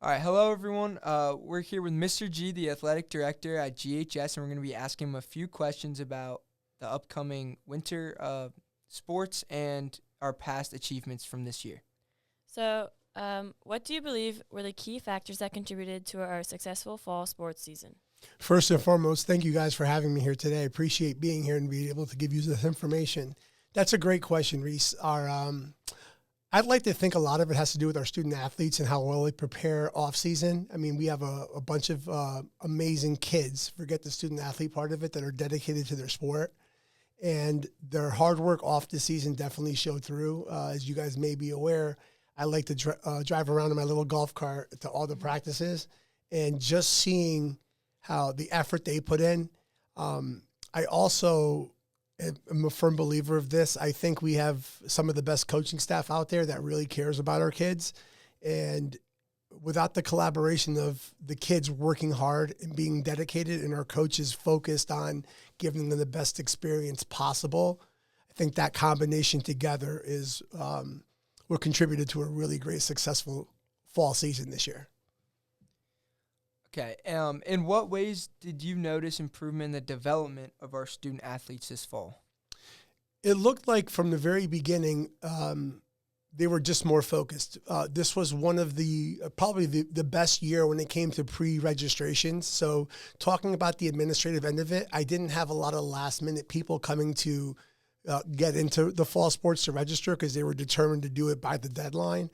All right, hello everyone. We're here with Mr. G, the athletic director at GHS, and we're going to be asking him a few questions about the upcoming winter sports and our past achievements from this year. What do you believe were the key factors that contributed to our successful fall sports season? First and foremost, thank you guys for having me here today. I appreciate being here and being able to give you this information. That's a great question, Reese. I'd like to think a lot of it has to do with our student athletes and how well they prepare off season. I mean, we have a bunch of amazing kids, forget the student athlete part of it, that are dedicated to their sport. And their hard work off the season definitely showed through. As you guys may be aware, I like to drive around in my little golf cart to all the practices, and just seeing how the effort they put in. I also am a firm believer of this. I think we have some of the best coaching staff out there that really cares about our kids. And without the collaboration of the kids working hard and being dedicated and our coaches focused on giving them the best experience possible, I think that combination together is what contributed to a really great, successful fall season this year. Okay. In what ways did you notice improvement in the development of our student athletes this fall? It looked like from the very beginning, they were just more focused. This was one of probably the best year when it came to pre-registrations. So talking about the administrative end of it, I didn't have a lot of last minute people coming to get into the fall sports to register because they were determined to do it by the deadline.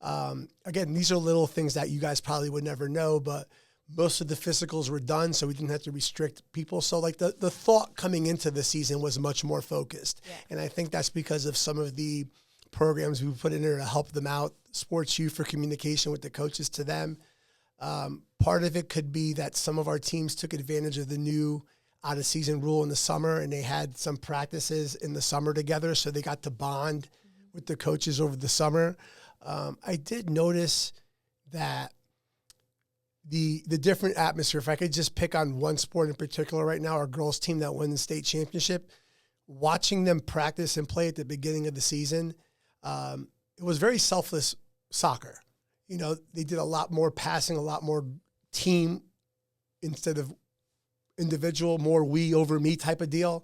Again, these are little things that you guys probably would never know, but most of the physicals were done, so we didn't have to restrict people. So like the thought coming into the season was much more focused. Yeah. And I think that's because of some of the programs we put in there to help them out. Sports U for communication with the coaches to them. Part of it could be that some of our teams took advantage of the new out of season rule in the summer, and they had some practices in the summer together, so they got to bond with the coaches over the summer. I did notice that the different atmosphere, if I could just pick on one sport in particular right now, our girls team that won the state championship, watching them practice and play at the beginning of the season, it was very selfless soccer. You know, they did a lot more passing, a lot more team instead of individual, more we over me type of deal.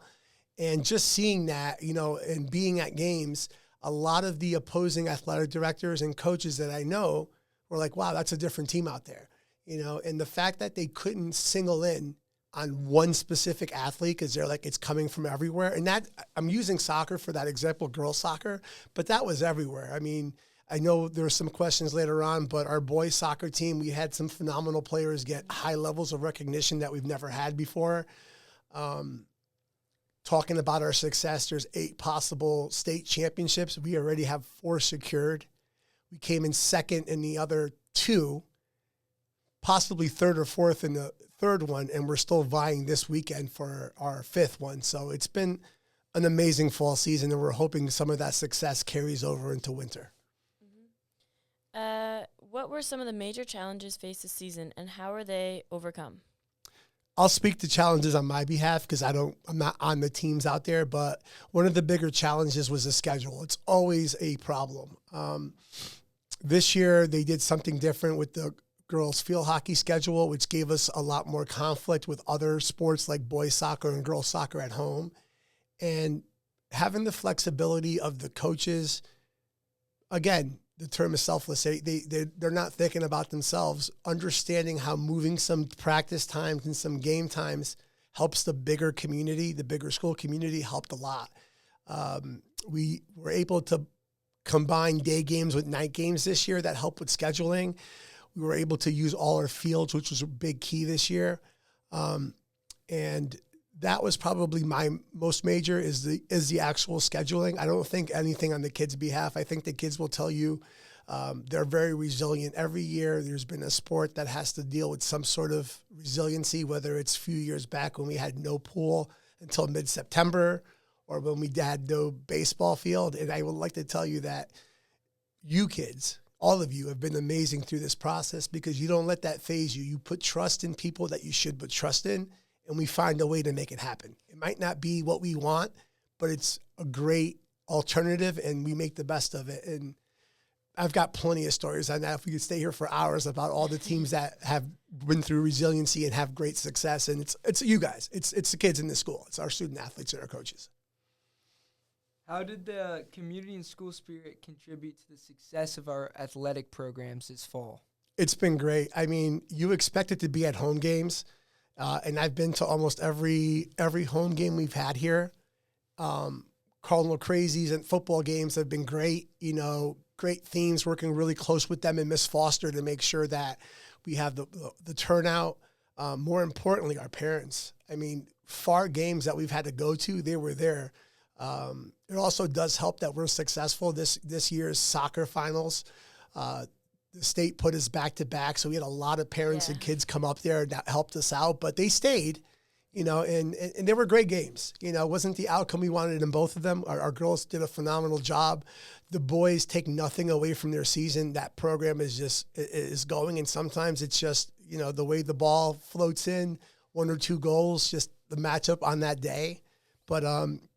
And just seeing that, you know, and being at games, a lot of the opposing athletic directors and coaches that I know were like, wow, that's a different team out there. You know, and the fact that they couldn't single in on one specific athlete because they're like, it's coming from everywhere. And that, I'm using soccer for that example, girls soccer, but that was everywhere. I mean, I know there were some questions later on, but our boys soccer team, we had some phenomenal players get high levels of recognition that we've never had before. Talking about our success, there's 8 possible state championships. We already have 4 secured. We came in second in the other 2, possibly third or fourth in the third one, and we're still vying this weekend for our 5th one. So it's been an amazing fall season, and we're hoping some of that success carries over into winter. What were some of the major challenges faced this season, and how were they overcome? I'll speak to challenges on my behalf because I'm not on the teams out there, but one of the bigger challenges was the schedule. It's always a problem. This year, they did something different with the girls field hockey schedule, which gave us a lot more conflict with other sports like boys soccer and girls soccer at home. And having the flexibility of the coaches, again, the term is selfless. They're not thinking about themselves, understanding how moving some practice times and some game times helps the bigger community, the bigger school community helped a lot. We were able to combine day games with night games this year that helped with scheduling. We were able to use all our fields, which was a big key this year. And that was probably my most major is the actual scheduling. I don't think anything on the kids' behalf. I think the kids will tell you they're very resilient. Every year there's been a sport that has to deal with some sort of resiliency, whether it's a few years back when we had no pool until mid-September or when we had no baseball field. And I would like to tell you that you kids, all of you have been amazing through this process because you don't let that phase you. You put trust in people that you should put trust in, and we find a way to make it happen. It might not be what we want, but it's a great alternative, and we make the best of it. And I've got plenty of stories on that. If we could stay here for hours about all the teams that have been through resiliency and have great success. And it's you guys. It's the kids in the school. It's our student athletes and our coaches. How did the community and school spirit contribute to the success of our athletic programs this fall? It's been great. I mean, you expect it to be at home games, and I've been to almost every home game we've had here. Cardinal Crazies and football games have been great. Great themes, working really close with them and Miss Foster to make sure that we have the turnout. More importantly, our parents. I mean, far games that we've had to go to, they were there. It also does help that we're successful. This year's soccer finals, the state put us back to back, so we had a lot of parents and kids come up there that helped us out. But they stayed, and they were great games. It wasn't the outcome we wanted in both of them. Our girls did a phenomenal job. The boys take nothing away from their season. That program is going, and sometimes it's just the way the ball floats in, 1 or 2 goals, just the matchup on that day. But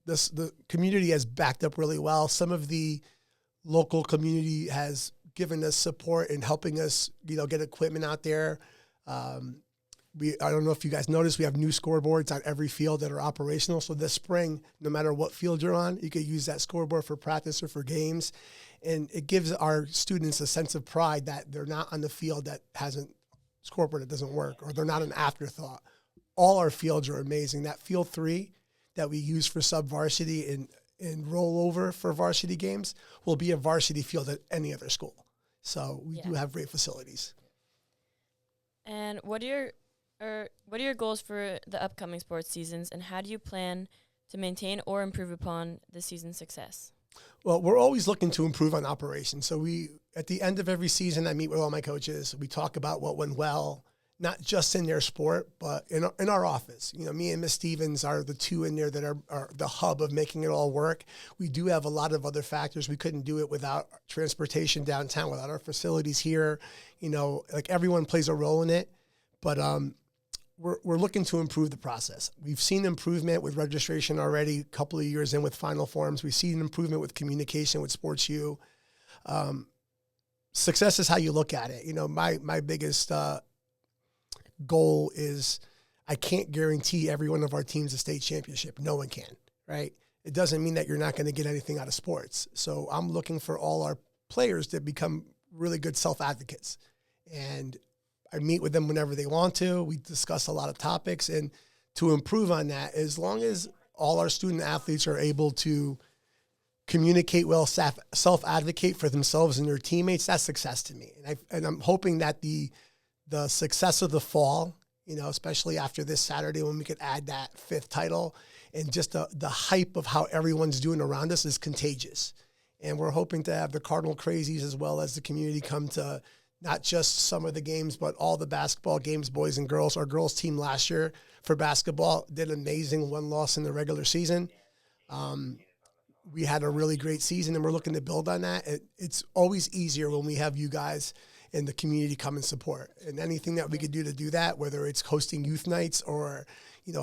the community has backed up really well. Some of the local community has given us support in helping us, get equipment out there. I don't know if you guys noticed, we have new scoreboards on every field that are operational. So this spring, no matter what field you're on, you could use that scoreboard for practice or for games. And it gives our students a sense of pride that they're not on the field that hasn't scoreboard that doesn't work, or they're not an afterthought. All our fields are amazing. That field 3 that we use for sub-varsity and rollover for varsity games will be a varsity field at any other school. So we do have great facilities. And what are your goals for the upcoming sports seasons, and how do you plan to maintain or improve upon this season's success? Well, we're always looking to improve on operations. So at the end of every season, I meet with all my coaches. We talk about what went well, not just in their sport, but in our office. Me and Miss Stevens are the 2 in there that are the hub of making it all work. We do have a lot of other factors. We couldn't do it without transportation downtown, without our facilities here. Like everyone plays a role in it. But we're looking to improve the process. We've seen improvement with registration already, a couple of years in with Final Forms. We've seen improvement with communication with Sports-U. Success is how you look at it. My biggest goal is I can't guarantee every one of our teams a state championship. No one can, right? It doesn't mean that you're not going to get anything out of sports. So I'm looking for all our players to become really good self-advocates. And I meet with them whenever they want to. We discuss a lot of topics. And to improve on that, as long as all our student athletes are able to communicate well, self-advocate for themselves and their teammates, that's success to me. And I'm hoping that the success of the fall, especially after this Saturday when we could add that 5th title, and just the hype of how everyone's doing around us is contagious. And we're hoping to have the Cardinal Crazies as well as the community come to not just some of the games, but all the basketball games, boys and girls. Our girls team last year for basketball did amazing, 1 loss in the regular season. We had a really great season, and we're looking to build on that. It's always easier when we have you guys in the community come and support. And anything that we could do to do that, whether it's hosting youth nights or,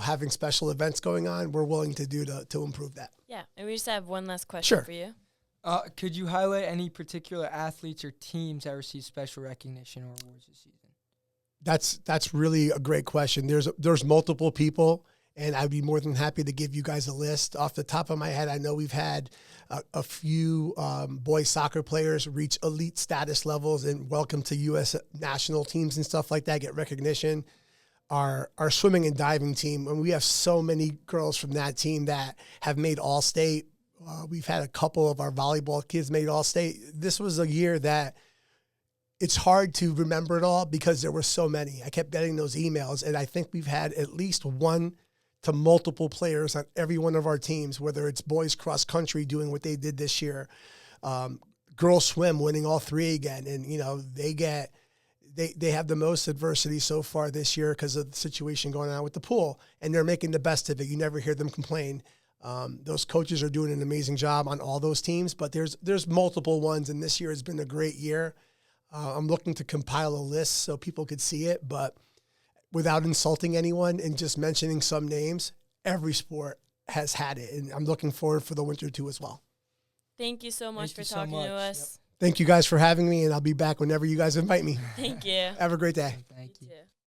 having special events going on, we're willing to do to improve that. Yeah, and we just have one last question for you. Could you highlight any particular athletes or teams that received special recognition or awards this season? That's really a great question. There's multiple people, and I'd be more than happy to give you guys a list. Off the top of my head, I know we've had a few boys soccer players reach elite status levels and welcome to U.S. national teams and stuff like that, get recognition. Our swimming and diving team, and we have so many girls from that team that have made All-State. We've had a couple of our volleyball kids made All-State. This was a year that it's hard to remember it all because there were so many. I kept getting those emails, and I think we've had at least 1 to multiple players on every one of our teams, whether it's boys cross country doing what they did this year, girls swim winning all 3 again. And, they have the most adversity so far this year because of the situation going on with the pool, and they're making the best of it. You never hear them complain. Those coaches are doing an amazing job on all those teams, but there's multiple ones, and this year has been a great year. I'm looking to compile a list so people could see it, but without insulting anyone and just mentioning some names, every sport has had it, and I'm looking forward for the winter too as well. Thank you so much for talking to us. Yep. Thank you guys for having me, and I'll be back whenever you guys invite me. Thank you. Have a great day. Thank you. You too.